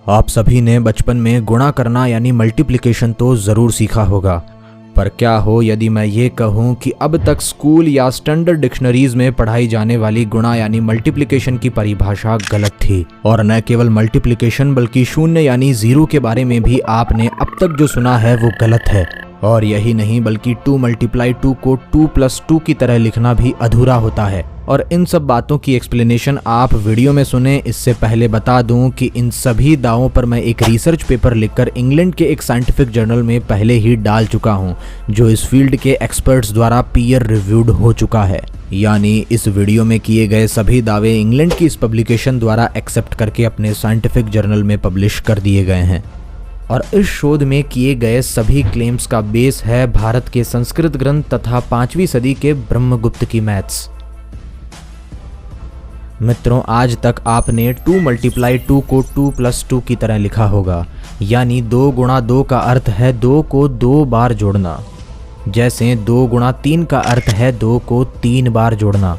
आप सभी ने बचपन में गुणा करना यानी मल्टीप्लिकेशन तो ज़रूर सीखा होगा, पर क्या हो यदि मैं ये कहूँ कि अब तक स्कूल या स्टैंडर्ड डिक्शनरीज में पढ़ाई जाने वाली गुणा यानी मल्टीप्लिकेशन की परिभाषा गलत थी। और न केवल मल्टीप्लिकेशन बल्कि शून्य यानी ज़ीरो के बारे में भी आपने अब तक जो सुना है वो गलत है। और यही नहीं बल्कि 2 × 2 को 2 + 2 की तरह लिखना भी अधूरा होता है। और इन सब बातों की एक्सप्लेनेशन आप वीडियो में सुने। इससे पहले बता दूं कि इन सभी दावों पर मैं एक रिसर्च पेपर लिखकर इंग्लैंड के एक साइंटिफिक जर्नल में पहले ही डाल चुका हूं, जो इस फील्ड के एक्सपर्ट्स द्वारा पीयर रिव्यूड हो चुका है। यानी इस वीडियो में किए गए सभी दावे इंग्लैंड की इस पब्लिकेशन द्वारा एक्सेप्ट करके अपने साइंटिफिक जर्नल में पब्लिश कर दिए गए हैं। और इस शोध में किए गए सभी क्लेम्स का बेस है भारत के संस्कृत ग्रंथ तथा 5वीं सदी के ब्रह्मगुप्त की मैथ्स। मित्रों, आज तक आपने 2 × 2 को 2 + 2 की तरह लिखा होगा, यानी 2 × 2 का अर्थ है 2 को 2 बार जोड़ना, जैसे 2 × 3 का अर्थ है 2 को 3 बार जोड़ना।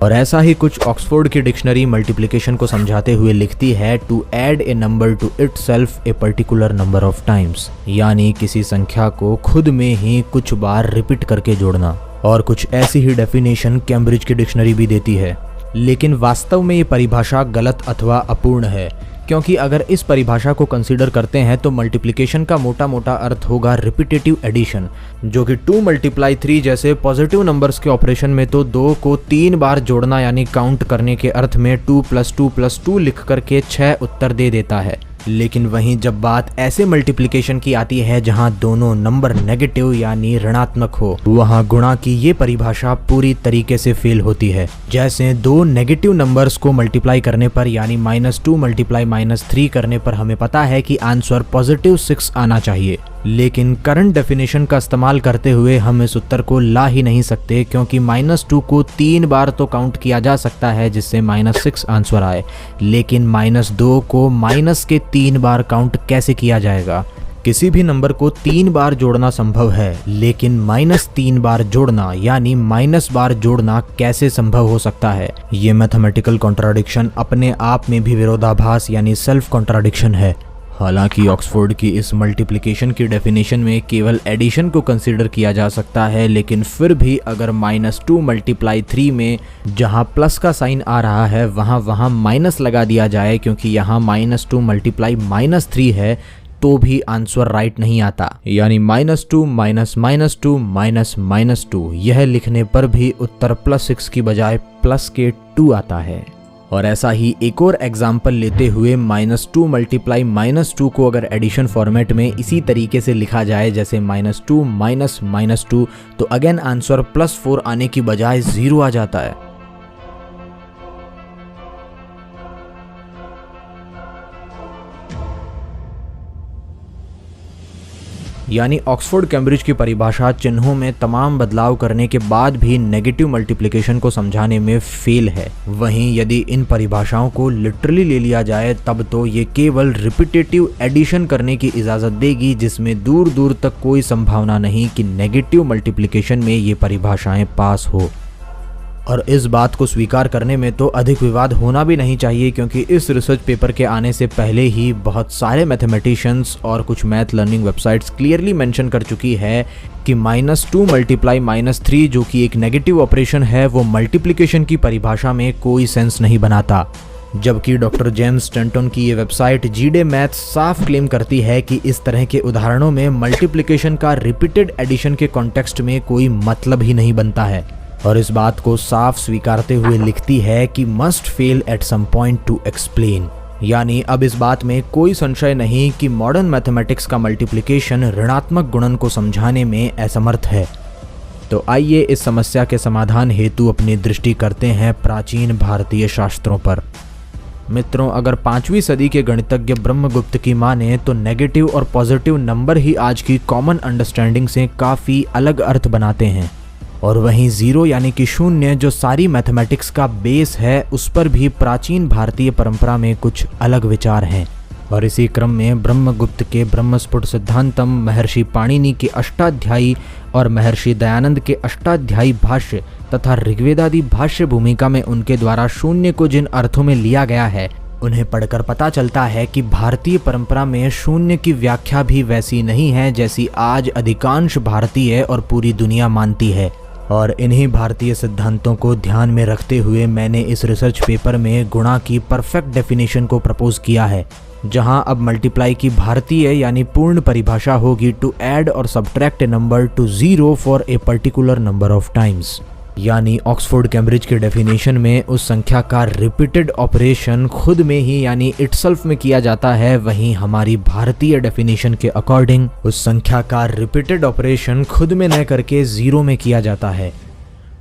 और ऐसा ही कुछ ऑक्सफोर्ड की डिक्शनरी मल्टीप्लिकेशन को समझाते हुए लिखती है to add a number to itself a particular number of times, यानी किसी संख्या को खुद में ही कुछ बार रिपीट करके जोड़ना। और कुछ ऐसी ही डेफिनेशन कैम्ब्रिज की डिक्शनरी भी देती है। लेकिन वास्तव में ये परिभाषा गलत अथवा अपूर्ण है, क्योंकि अगर इस परिभाषा को कंसीडर करते हैं तो मल्टीप्लिकेशन का मोटा मोटा अर्थ होगा रिपीटेटिव एडिशन, जो कि 2 × 3 जैसे पॉजिटिव नंबर्स के ऑपरेशन में तो 2 को 3 बार जोड़ना यानी काउंट करने के अर्थ में 2 + 2 + 2 लिख करके 6 उत्तर दे देता है। लेकिन वहीं जब बात ऐसे मल्टीप्लिकेशन की आती है जहां दोनों नंबर नेगेटिव यानी ऋणात्मक हो, वहां गुणा की ये परिभाषा पूरी तरीके से फेल होती है। जैसे 2 नेगेटिव नंबर्स को मल्टीप्लाई करने पर यानी -2 × -3 करने पर हमें पता है कि आंसर +6 आना चाहिए, लेकिन करंट डेफिनेशन का इस्तेमाल करते हुए हम इस उत्तर को ला ही नहीं सकते, क्योंकि -2 को 3 बार तो काउंट किया जा सकता है जिससे -6 आंसर आए, लेकिन -2 को माइनस के 3 बार काउंट कैसे किया जाएगा। किसी भी नंबर को 3 बार जोड़ना संभव है, लेकिन -3 बार जोड़ना यानी माइनस बार जोड़ना कैसे संभव हो सकता है। ये मैथमेटिकल कॉन्ट्राडिक्शन अपने आप में भी विरोधाभास यानी सेल्फ कॉन्ट्राडिक्शन है। हालांकि ऑक्सफोर्ड की इस मल्टीप्लिकेशन की डेफिनेशन में केवल एडिशन को कंसीडर किया जा सकता है, लेकिन फिर भी अगर -2 × 3 में जहां प्लस का साइन आ रहा है वहां माइनस लगा दिया जाए, क्योंकि यहां -2 × -3 है, तो भी आंसर राइट नहीं आता। यानी -2 -2 -2 यह लिखने पर भी उत्तर +6 की बजाय +2 आता है। और ऐसा ही एक और एग्जाम्पल लेते हुए -2 × -2 को अगर एडिशन फॉर्मेट में इसी तरीके से लिखा जाए जैसे -2 -2, तो अगेन आंसर +4 आने की बजाय 0 आ जाता है। यानी ऑक्सफोर्ड कैम्ब्रिज की परिभाषा चिन्हों में तमाम बदलाव करने के बाद भी नेगेटिव मल्टीप्लिकेशन को समझाने में फेल है। वहीं यदि इन परिभाषाओं को लिटरली ले लिया जाए तब तो ये केवल रिपीटेटिव एडिशन करने की इजाज़त देगी, जिसमें दूर दूर तक कोई संभावना नहीं कि नेगेटिव मल्टीप्लिकेशन में ये परिभाषाएं पास हो। और इस बात को स्वीकार करने में तो अधिक विवाद होना भी नहीं चाहिए, क्योंकि इस रिसर्च पेपर के आने से पहले ही बहुत सारे मैथमेटिशियंस और कुछ math learning websites clearly mention कर चुकी है कि -2 × -3 जो कि एक नेगेटिव ऑपरेशन है वो मल्टीप्लिकेशन की परिभाषा में कोई सेंस नहीं बनाता। जबकि डॉक्टर जेम्स स्टैंटन की ये वेबसाइट GD मैथ्स साफ क्लेम करती है कि इस तरह के उदाहरणों में मल्टीप्लिकेशन का रिपीटेड एडिशन के कॉन्टेक्स्ट में कोई मतलब ही नहीं बनता है। और इस बात को साफ स्वीकारते हुए लिखती है कि must fail at some point to explain. यानी अब इस बात में कोई संशय नहीं कि मॉडर्न मैथमेटिक्स का मल्टीप्लिकेशन ऋणात्मक गुणन को समझाने में असमर्थ है। तो आइए इस समस्या के समाधान हेतु अपनी दृष्टि करते हैं प्राचीन भारतीय शास्त्रों पर। मित्रों, अगर 5वीं सदी के गणितज्ञ ब्रह्मगुप्त की माने तो नेगेटिव और पॉजिटिव नंबर ही आज की कॉमन अंडरस्टैंडिंग से काफ़ी अलग अर्थ बनाते हैं। और वहीं 0 यानी कि शून्य जो सारी मैथमेटिक्स का बेस है, उस पर भी प्राचीन भारतीय परंपरा में कुछ अलग विचार हैं। और इसी क्रम में ब्रह्मगुप्त के ब्रह्मस्फुट सिद्धांतम, महर्षि पाणिनि के अष्टाध्यायी और महर्षि दयानंद के अष्टाध्यायी भाष्य तथा ऋग्वेदादि भाष्य भूमिका में उनके द्वारा शून्य को जिन अर्थों में लिया गया है उन्हें पढ़कर पता चलता है कि भारतीय परंपरा में शून्य की व्याख्या भी वैसी नहीं है जैसी आज अधिकांश भारतीय और पूरी दुनिया मानती है। और इन्हीं भारतीय सिद्धांतों को ध्यान में रखते हुए मैंने इस रिसर्च पेपर में गुणा की परफेक्ट डेफिनेशन को प्रपोज किया है, जहां अब मल्टीप्लाई की भारतीय यानी पूर्ण परिभाषा होगी टू ऐड और subtract A number to 0 for a particular number of times. यानी ऑक्सफोर्ड कैम्ब्रिज के डेफिनेशन में उस संख्या का रिपीटेड ऑपरेशन खुद में ही यानी इटसेल्फ में किया जाता है, वहीं हमारी भारतीय डेफिनेशन के अकॉर्डिंग उस संख्या का रिपीटेड ऑपरेशन खुद में न करके 0 में किया जाता है।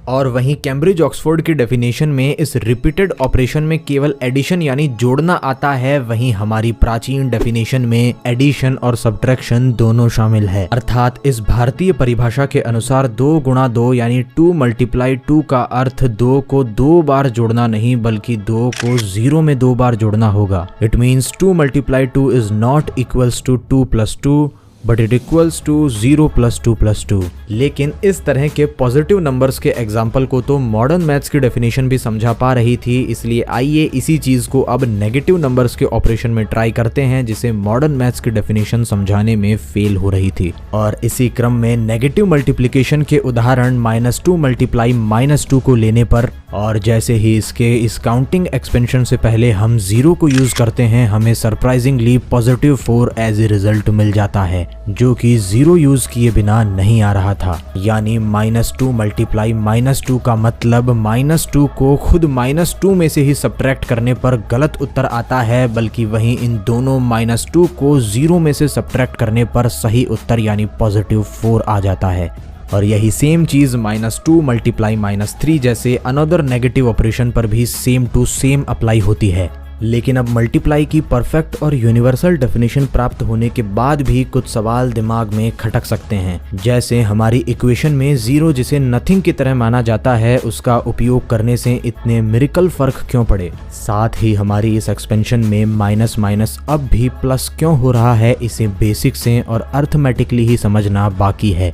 और वहीं कैम्ब्रिज ऑक्सफोर्ड की डेफिनेशन में इस रिपीटेड ऑपरेशन में केवल एडिशन यानी जोड़ना आता है, वहीं हमारी प्राचीन डेफिनेशन में एडिशन और सब्ट्रैक्शन दोनों शामिल है। अर्थात इस भारतीय परिभाषा के अनुसार 2 गुणा 2 यानी 2 मल्टीप्लाई 2 का अर्थ 2 को 2 बार जोड़ना नहीं बल्कि 2 को 0 में 2 बार जोड़ना होगा। It means 2 multiply 2 is not equals to 2 plus 2 but it equals to 0 plus 2 plus 2। लेकिन इस तरह के पॉजिटिव नंबर्स के एग्जाम्पल को तो मॉडर्न मैथ्स की डेफिनेशन भी समझा पा रही थी, इसलिए आइए इसी चीज को अब नेगेटिव नंबर्स के ऑपरेशन में ट्राई करते हैं जिसे मॉडर्न मैथ्स की डेफिनेशन समझाने में फेल हो रही थी। और इसी क्रम में नेगेटिव मल्टीप्लिकेशन के उदाहरण -2 मल्टीप्लाई -2 को लेने पर, और जैसे ही इसके इस काउंटिंग एक्सपेंशन से पहले हम 0 को यूज करते हैं, हमें surprisingly positive 4 as a result मिल जाता है, जो कि 0 यूज किए बिना नहीं आ रहा था। यानी -2 मल्टीप्लाई -2 का मतलब -2 को खुद -2 में से ही सब्ट्रैक्ट करने पर गलत उत्तर आता है, बल्कि वहीं इन दोनों -2 को 0 में से सब्ट्रैक्ट करने पर सही उत्तर यानी पॉजिटिव 4 आ जाता है। और यही सेम चीज -2 मल्टीप्लाई -3 जैसे अनदर नेगेटिव ऑपरेशन पर भी सेम टू सेम अप्लाई होती है। लेकिन अब मल्टीप्लाई की परफेक्ट और यूनिवर्सल डेफिनेशन प्राप्त होने के बाद भी कुछ सवाल दिमाग में खटक सकते हैं, जैसे हमारी इक्वेशन में 0 जिसे नथिंग की तरह माना जाता है उसका उपयोग करने से इतने मिरेकल फर्क क्यों पड़े। साथ ही हमारी इस एक्सपेंशन में माइनस माइनस अब भी प्लस क्यों हो रहा है, इसे बेसिक से और अर्थमेटिकली ही समझना बाकी है।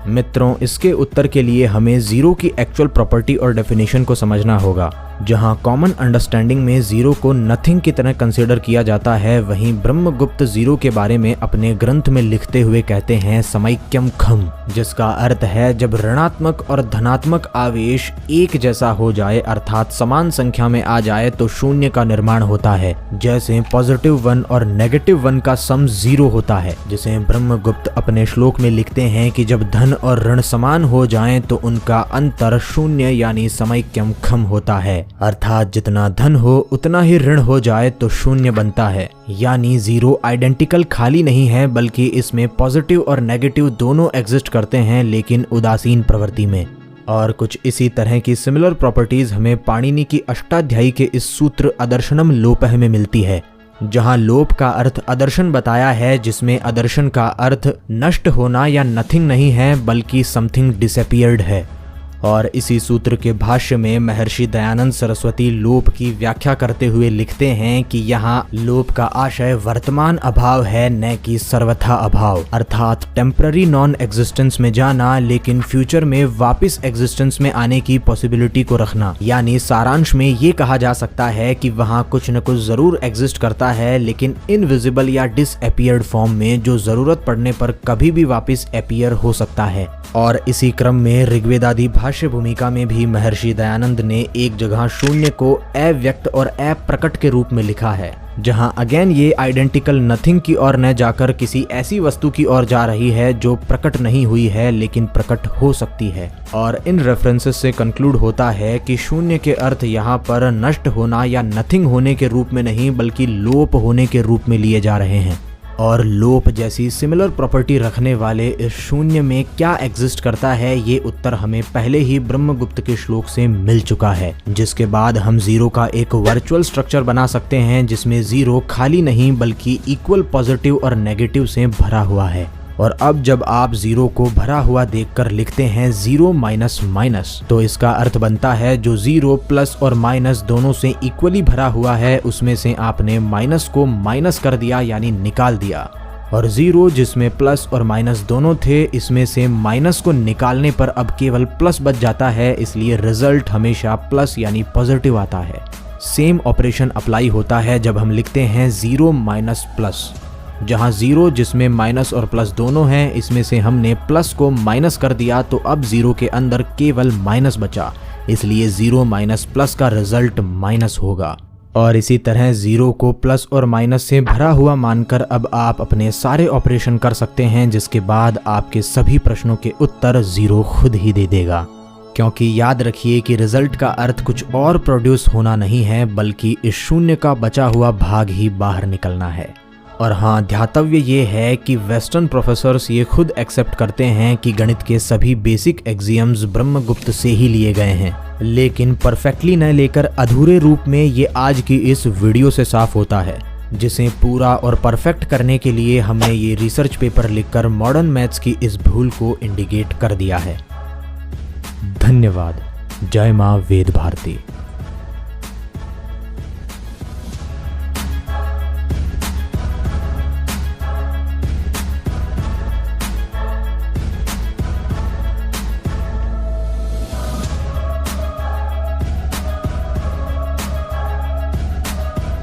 मित्रों, इसके उत्तर के लिए हमें 0 की एक्चुअल प्रॉपर्टी और डेफिनेशन को समझना होगा। जहां कॉमन अंडरस्टैंडिंग में 0 को नथिंग की तरह कंसीडर किया जाता है, वहीं ब्रह्मगुप्त 0 के बारे में अपने ग्रंथ में लिखते हुए कहते हैं समैक्यम खम, जिसका अर्थ है जब ऋणात्मक और धनात्मक आवेश एक जैसा हो जाए अर्थात समान संख्या में आ जाए तो शून्य का निर्माण होता है। जैसे +1 और -1 का सम 0 होता है, जिसे ब्रह्मगुप्त अपने श्लोक में लिखते हैं कि जब धन और ऋण समान हो जाएं तो उनका अंतर शून्य यानी समैक्यम खम होता है। अर्थात जितना धन हो उतना ही ऋण हो जाए तो शून्य बनता है। यानी 0 आइडेंटिकल खाली नहीं है, बल्कि इसमें पॉजिटिव और नेगेटिव दोनों एग्जिस्ट करते हैं, लेकिन उदासीन प्रवृत्ति में। और कुछ इसी तरह की सिमिलर प्रॉपर्टीज हमें पाणिनि की अष्टाध्यायी के इस सूत्र अदर्शनम लोपः में मिलती है, जहां लोप का अर्थ अदर्शन बताया है, जिसमें अदर्शन का अर्थ नष्ट होना या नथिंग नहीं है बल्कि समथिंग डिसअपीयर्ड है। और इसी सूत्र के भाष्य में महर्षि दयानंद सरस्वती लोप की व्याख्या करते हुए लिखते हैं कि यहाँ लोप का आशय वर्तमान अभाव है, न कि सर्वथा अभाव, अर्थात टेम्पररी नॉन एग्जिस्टेंस में जाना लेकिन फ्यूचर में वापस एग्जिस्टेंस में आने की पॉसिबिलिटी को रखना। यानी सारांश में ये कहा जा सकता है कि वहाँ कुछ न कुछ जरूर एग्जिस्ट करता है, लेकिन इनविजिबल या डिसअपीयर्ड फॉर्म में, जो जरूरत पड़ने पर कभी भी वापस अपीयर हो सकता है। और इसी क्रम में ऋग्वेदादि भाष्य भूमिका में भी महर्षि दयानंद ने एक जगह शून्य को अव्यक्त और अप्रकट के रूप में लिखा है, जहां अगेन ये आइडेंटिकल नथिंग की ओर न जाकर किसी ऐसी वस्तु की ओर जा रही है जो प्रकट नहीं हुई है लेकिन प्रकट हो सकती है। और इन रेफरेंसेस से कंक्लूड होता है कि शून्य के अर्थ यहाँ पर नष्ट होना या नथिंग होने के रूप में नहीं बल्कि लोप होने के रूप में लिए जा रहे हैं। और लोप जैसी सिमिलर प्रॉपर्टी रखने वाले इस शून्य में क्या एग्जिस्ट करता है, ये उत्तर हमें पहले ही ब्रह्मगुप्त के श्लोक से मिल चुका है, जिसके बाद हम 0 का एक वर्चुअल स्ट्रक्चर बना सकते हैं जिसमें 0 खाली नहीं बल्कि इक्वल पॉजिटिव और नेगेटिव से भरा हुआ है। और अब जब आप 0 को भरा हुआ देखकर लिखते हैं 0 माइनस माइनस, तो इसका अर्थ बनता है जो 0 प्लस और माइनस दोनों से इक्वली भरा हुआ है उसमें से आपने माइनस को माइनस कर दिया यानी निकाल दिया। और 0 जिसमें प्लस और माइनस दोनों थे, इसमें से माइनस को निकालने पर अब केवल प्लस बच जाता है, इसलिए रिजल्ट हमेशा प्लस यानी पॉजिटिव आता है। सेम ऑपरेशन अप्लाई होता है जब हम लिखते हैं 0 माइनस प्लस, जहां 0 जिसमें माइनस और प्लस दोनों हैं, इसमें से हमने प्लस को माइनस कर दिया तो अब 0 के अंदर केवल माइनस बचा, इसलिए 0 माइनस प्लस का रिजल्ट माइनस होगा। और इसी तरह 0 को प्लस और माइनस से भरा हुआ मानकर अब आप अपने सारे ऑपरेशन कर सकते हैं, जिसके बाद आपके सभी प्रश्नों के उत्तर 0 खुद ही दे देगा। क्योंकि याद रखिए कि रिजल्ट का अर्थ कुछ और प्रोड्यूस होना नहीं है, बल्कि इस शून्य का बचा हुआ भाग ही बाहर निकलना है। और हाँ, ध्यातव्य ये है कि वेस्टर्न प्रोफेसर्स ये खुद एक्सेप्ट करते हैं कि गणित के सभी बेसिक एक्सियम्स ब्रह्मगुप्त से ही लिए गए हैं, लेकिन परफेक्टली न लेकर अधूरे रूप में ये आज की इस वीडियो से साफ होता है, जिसे पूरा और परफेक्ट करने के लिए हमने ये रिसर्च पेपर लिखकर मॉडर्न मैथ्स की इस भूल को इंडिकेट कर दिया है। धन्यवाद। जय मां वेद भारती।